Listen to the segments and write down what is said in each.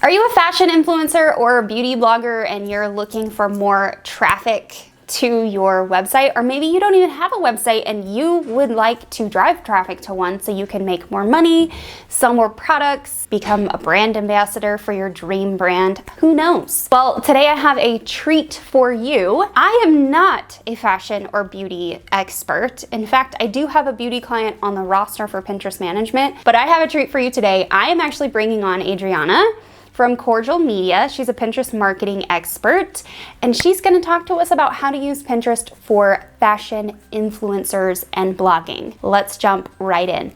Are you a fashion influencer or a beauty blogger and you're looking for more traffic to your website? Or maybe you don't even have a website and you would like to drive traffic to one so you can make more money, sell more products, become a brand ambassador for your dream brand. Who knows? Well, today I have a treat for you. I am not a fashion or beauty expert. In fact, I do have a beauty client on the roster for Pinterest management, but I have a treat for you today. I am actually bringing on Adrianna from Cordial Media. She's a Pinterest marketing expert, and she's gonna talk to us about how to use Pinterest for fashion influencers and blogging. Let's jump right in.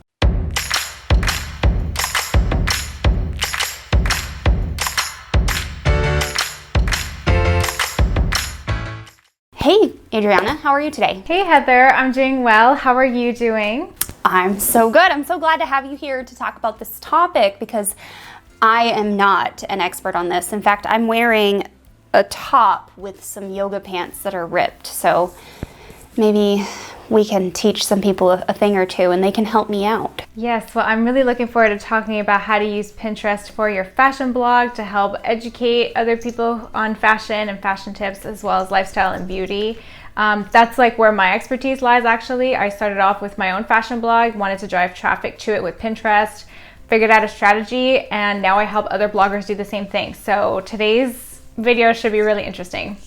Hey, Adrianna, how are you today? Hey Heather, I'm doing well. How are you doing? I'm so good. I'm so glad to have you here to talk about this topic because I am not an expert on this. In fact, I'm wearing a top with some yoga pants that are ripped. So maybe we can teach some people a thing or two and they can help me out. Yes, well, I'm really looking forward to talking about how to use Pinterest for your fashion blog to help educate other people on fashion and fashion tips, as well as lifestyle and beauty. That's like where my expertise lies, actually. I started off with my own fashion blog, wanted to drive traffic to it with Pinterest, figured out a strategy, and now I help other bloggers do the same thing. So today's video should be really interesting.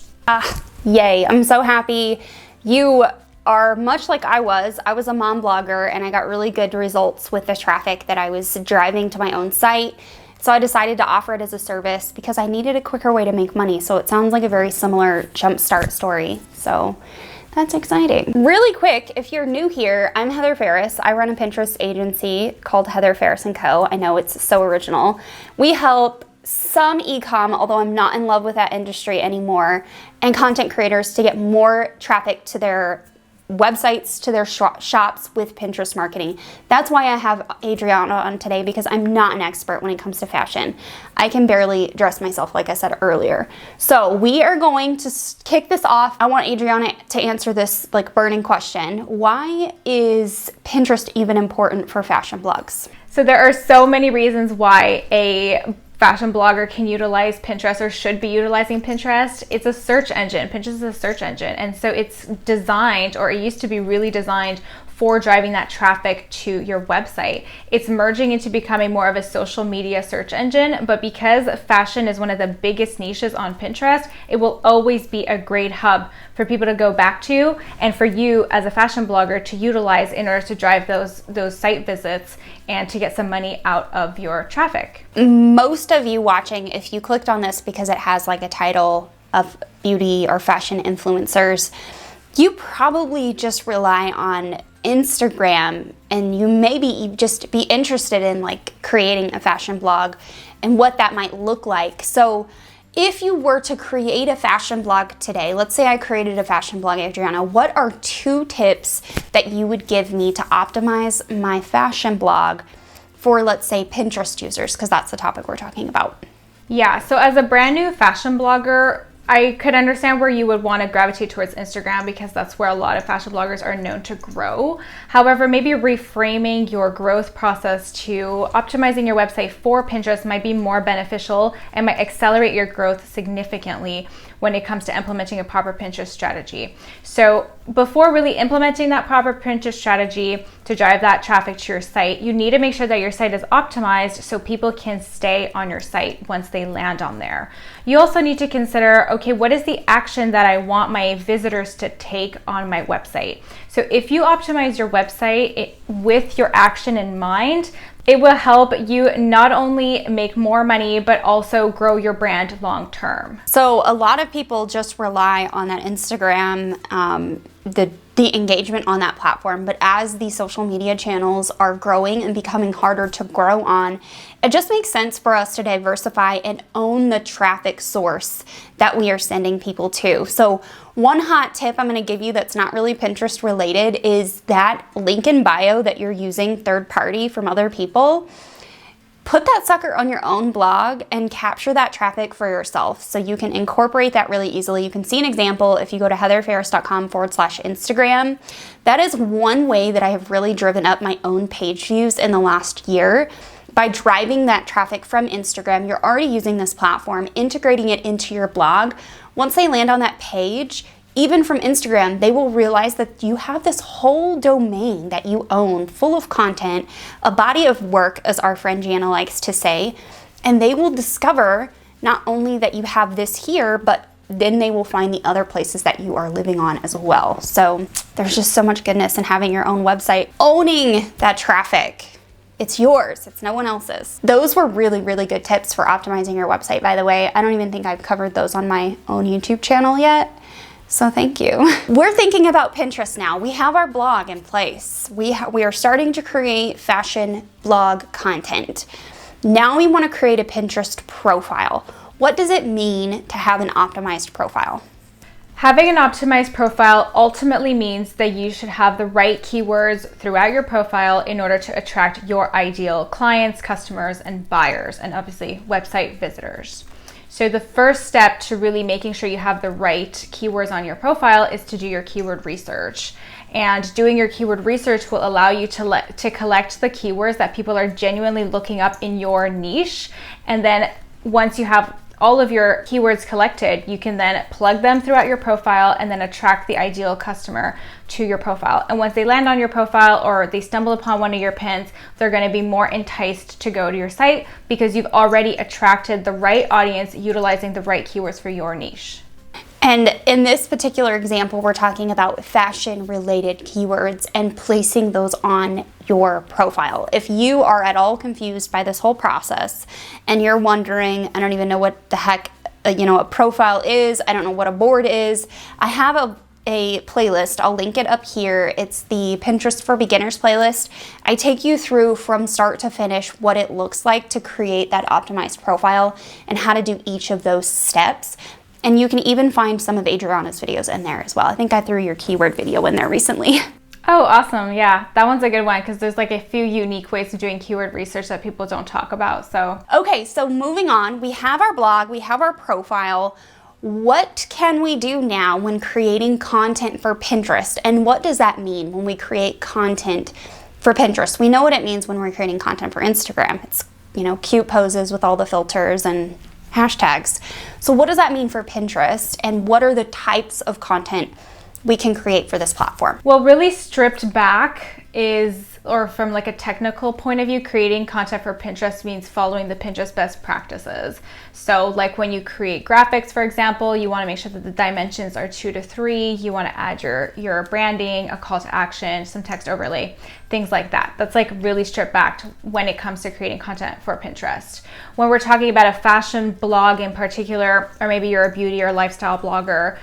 Yay, I'm so happy. You are much like I was. I was a mom blogger and I got really good results with the traffic that I was driving to my own site. So I decided to offer it as a service because I needed a quicker way to make money. So it sounds like a very similar jumpstart story. So that's exciting. Really quick, if you're new here, I'm Heather Farris. I run a Pinterest agency called Heather Farris & Co. I know it's so original. We help some e-com, although I'm not in love with that industry anymore, and content creators to get more traffic to their websites, to their shops with Pinterest marketing. That's why I have Adrianna on today, because I'm not an expert when it comes to fashion. I can barely dress myself, like I said earlier. So we are going to kick this off. I want Adrianna to answer this like burning question. Why is Pinterest even important for fashion blogs? So there are so many reasons why a fashion blogger can utilize Pinterest or should be utilizing Pinterest. It's a search engine. Pinterest is a search engine. And so it's designed, or it used to be really designed for driving that traffic to your website. It's merging into becoming more of a social media search engine, but because fashion is one of the biggest niches on Pinterest, it will always be a great hub for people to go back to and for you as a fashion blogger to utilize in order to drive those site visits and to get some money out of your traffic. Most of you watching, if you clicked on this because it has like a title of beauty or fashion influencers, you probably just rely on Instagram, and you maybe just be interested in like creating a fashion blog and what that might look like. So if you were to create a fashion blog today, let's say I created a fashion blog, Adrianna, what are 2 tips that you would give me to optimize my fashion blog for, let's say, Pinterest users? Because that's the topic we're talking about. Yeah, so as a brand new fashion blogger, I could understand where you would want to gravitate towards Instagram because that's where a lot of fashion bloggers are known to grow. However, maybe reframing your growth process to optimizing your website for Pinterest might be more beneficial and might accelerate your growth significantly when it comes to implementing a proper Pinterest strategy. So before really implementing that proper Pinterest strategy to drive that traffic to your site, you need to make sure that your site is optimized so people can stay on your site once they land on there. You also need to consider, okay, what is the action that I want my visitors to take on my website? So if you optimize your website with your action in mind, it will help you not only make more money, but also grow your brand long term. So a lot of people just rely on that Instagram, the engagement on that platform. But as the social media channels are growing and becoming harder to grow on, it just makes sense for us to diversify and own the traffic source that we are sending people to. So one hot tip I'm going to give you that's not really Pinterest related is that link in bio that you're using third party from other people. Put that sucker on your own blog and capture that traffic for yourself so you can incorporate that really easily. You can see an example if you go to heatherfarris.com/Instagram. That is one way that I have really driven up my own page views in the last year by driving that traffic from Instagram, you're already using this platform, integrating it into your blog. Once they land on that page, even from Instagram, they will realize that you have this whole domain that you own full of content, a body of work, as our friend Gianna likes to say, and they will discover not only that you have this here, but then they will find the other places that you are living on as well. So there's just so much goodness in having your own website, owning that traffic. It's yours, it's no one else's. Those were really, really good tips for optimizing your website, by the way. I don't even think I've covered those on my own YouTube channel yet. So thank you. We're thinking about Pinterest now. We have our blog in place. We are starting to create fashion blog content. Now we want to create a Pinterest profile. What does it mean to have an optimized profile? Having an optimized profile ultimately means that you should have the right keywords throughout your profile in order to attract your ideal clients, customers, and buyers, and obviously website visitors. So the first step to really making sure you have the right keywords on your profile is to do your keyword research. And doing your keyword research will allow you to collect the keywords that people are genuinely looking up in your niche. And then once you have all of your keywords collected, you can then plug them throughout your profile and then attract the ideal customer to your profile. And once they land on your profile or they stumble upon one of your pins, they're going to be more enticed to go to your site because you've already attracted the right audience utilizing the right keywords for your niche. And in this particular example, we're talking about fashion-related keywords and placing those on your profile. If you are at all confused by this whole process and you're wondering, I don't even know what the heck a profile is, I don't know what a board is, I have a playlist. I'll link it up here. It's the Pinterest for Beginners playlist. I take you through from start to finish what it looks like to create that optimized profile and how to do each of those steps. And you can even find some of Adrianna's videos in there as well. I think I threw your keyword video in there recently. Oh, awesome. Yeah, that one's a good one because there's like a few unique ways of doing keyword research that people don't talk about. So okay, so moving on, we have our blog, we have our profile. What can we do now when creating content for Pinterest? And what does that mean when we create content for Pinterest? We know what it means when we're creating content for Instagram. It's, cute poses with all the filters and hashtags. So what does that mean for Pinterest, and what are the types of content we can create for this platform? Well, really stripped back or from like a technical point of view, creating content for Pinterest means following the Pinterest best practices. So like when you create graphics, for example, you want to make sure that the dimensions are 2 to 3. You want to add your branding, a call to action, some text overlay, things like that. That's like really stripped back when it comes to creating content for Pinterest. When we're talking about a fashion blog in particular, or maybe you're a beauty or lifestyle blogger,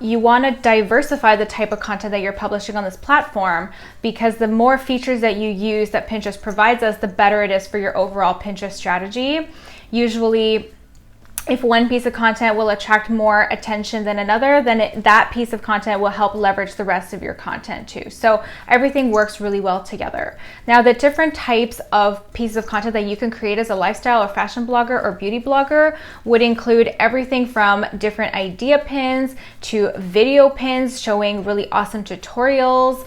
you want to diversify the type of content that you're publishing on this platform, because the more features that you use that Pinterest provides us, the better it is for your overall Pinterest strategy. Usually, if one piece of content will attract more attention than another, then that piece of content will help leverage the rest of your content too. So everything works really well together. Now, the different types of pieces of content that you can create as a lifestyle or fashion blogger or beauty blogger would include everything from different idea pins to video pins showing really awesome tutorials,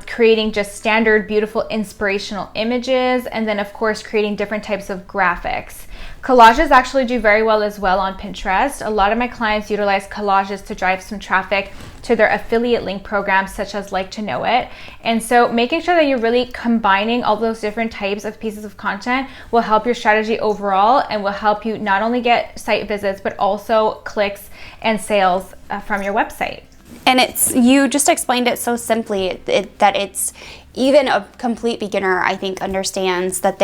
creating just standard, beautiful, inspirational images, and then of course creating different types of graphics. Collages actually do very well as well on Pinterest. A lot of my clients utilize collages to drive some traffic to their affiliate link programs such as Like to Know It. And so making sure that you're really combining all those different types of pieces of content will help your strategy overall and will help you not only get site visits, but also clicks and sales from your website. And you just explained it so simply that it's even a complete beginner, I think, understands that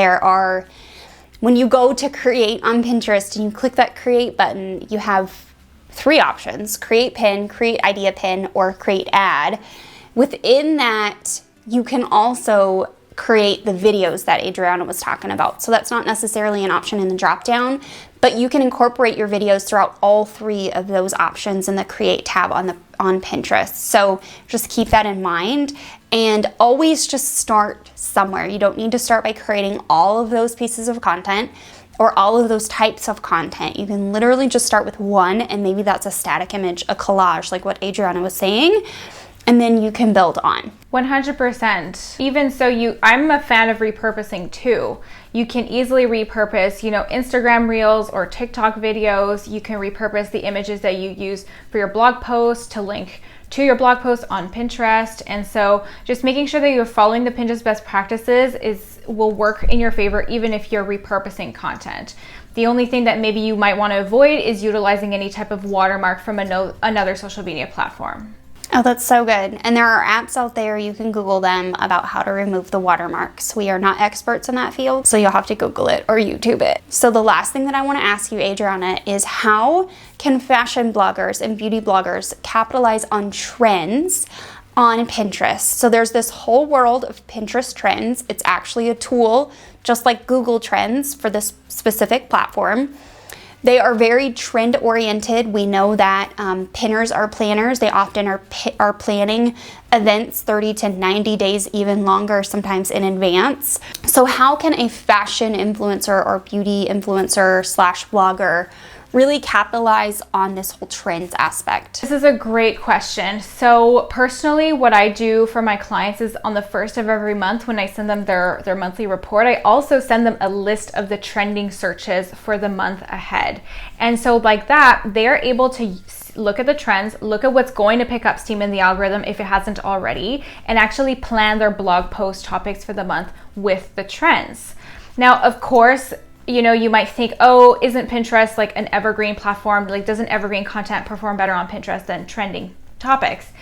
when you go to create on Pinterest and you click that create button, you have 3 options: create pin, create idea pin, or create ad. Within that, you can also create the videos that Adrianna was talking about. So that's not necessarily an option in the drop down, but you can incorporate your videos throughout all 3 of those options in the create tab on Pinterest. So just keep that in mind, and always just start somewhere. You don't need to start by creating all of those pieces of content or all of those types of content. You can literally just start with one, and maybe that's a static image, a collage, like what Adrianna was saying, and then you can build on. 100%. Even so, I'm a fan of repurposing too. you can easily repurpose, Instagram reels or TikTok videos. You can repurpose the images that you use for your blog posts to link to your blog post on Pinterest. And so just making sure that you're following the Pinterest best practices will work in your favor, even if you're repurposing content. The only thing that maybe you might want to avoid is utilizing any type of watermark from another social media platform. Oh, that's so good. And there are apps out there, you can Google them, about how to remove the watermarks. We are not experts in that field, so you'll have to Google it or YouTube it. So the last thing that I want to ask you, Adrianna, is how can fashion bloggers and beauty bloggers capitalize on trends on Pinterest? So there's this whole world of Pinterest trends. It's actually a tool just like Google Trends for this specific platform. They are very trend oriented. We know that pinners are planners. They often are planning events 30 to 90 days, even longer, sometimes in advance. So how can a fashion influencer or beauty influencer / blogger really capitalize on this whole trends aspect? This is a great question. So personally, what I do for my clients is on the first of every month, when I send them their monthly report, I also send them a list of the trending searches for the month ahead. And so like that, they're able to look at the trends, look at what's going to pick up steam in the algorithm if it hasn't already, and actually plan their blog post topics for the month with the trends. Now, of course, you might think, oh, isn't Pinterest like an evergreen platform? Like, doesn't evergreen content perform better on Pinterest than trending topics?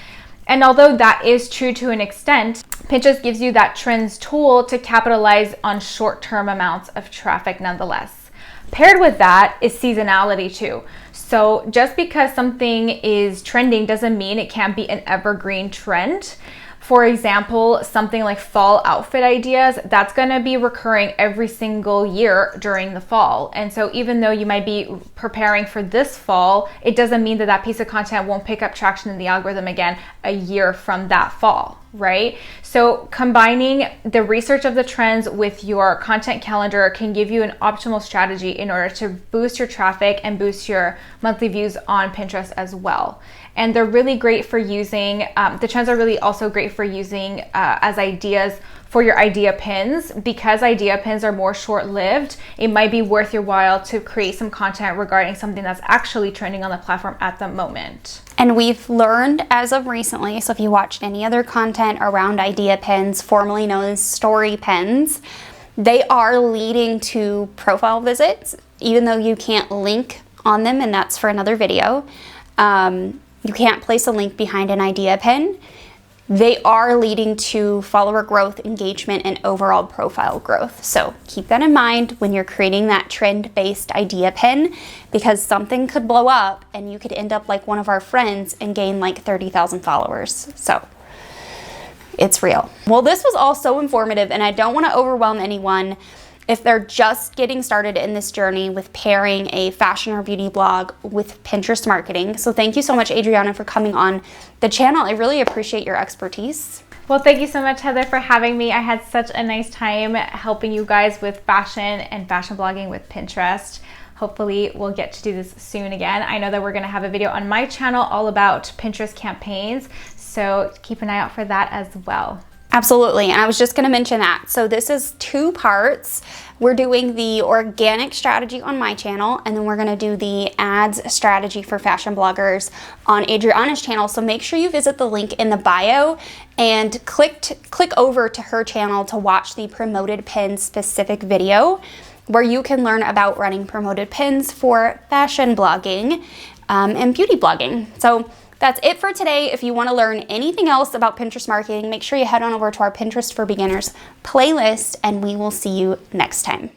And although that is true to an extent, Pinterest gives you that trends tool to capitalize on short-term amounts of traffic nonetheless. Paired with that is seasonality too. So just because something is trending doesn't mean it can't be an evergreen trend. For example, something like fall outfit ideas, that's gonna be recurring every single year during the fall. And so even though you might be preparing for this fall, it doesn't mean that that piece of content won't pick up traction in the algorithm again a year from that fall, right? So combining the research of the trends with your content calendar can give you an optimal strategy in order to boost your traffic and boost your monthly views on Pinterest as well. And they're really great for using, the trends are really also great for using as ideas for your idea pins. Because idea pins are more short-lived, it might be worth your while to create some content regarding something that's actually trending on the platform at the moment. And we've learned as of recently, so if you watched any other content around idea pins, formerly known as story pins, they are leading to profile visits, even though you can't link on them, and that's for another video. You can't place a link behind an idea pin. They are leading to follower growth, engagement, and overall profile growth. So keep that in mind when you're creating that trend-based idea pin, because something could blow up and you could end up like one of our friends and gain like 30,000 followers. So it's real. Well, this was all so informative, and I don't want to overwhelm anyone if they're just getting started in this journey with pairing a fashion or beauty blog with Pinterest marketing. So thank you so much, Adrianna, for coming on the channel. I really appreciate your expertise. Well, thank you so much, Heather, for having me. I had such a nice time helping you guys with fashion and fashion blogging with Pinterest. Hopefully we'll get to do this soon again. I know that we're gonna have a video on my channel all about Pinterest campaigns, so keep an eye out for that as well. Absolutely, and I was just gonna mention that. So this is 2 parts. We're doing the organic strategy on my channel, and then we're gonna do the ads strategy for fashion bloggers on Adrianna's channel. So make sure you visit the link in the bio and click over to her channel to watch the promoted pins specific video, where you can learn about running promoted pins for fashion blogging and beauty blogging. So that's it for today. If you want to learn anything else about Pinterest marketing, make sure you head on over to our Pinterest for Beginners playlist, and we will see you next time.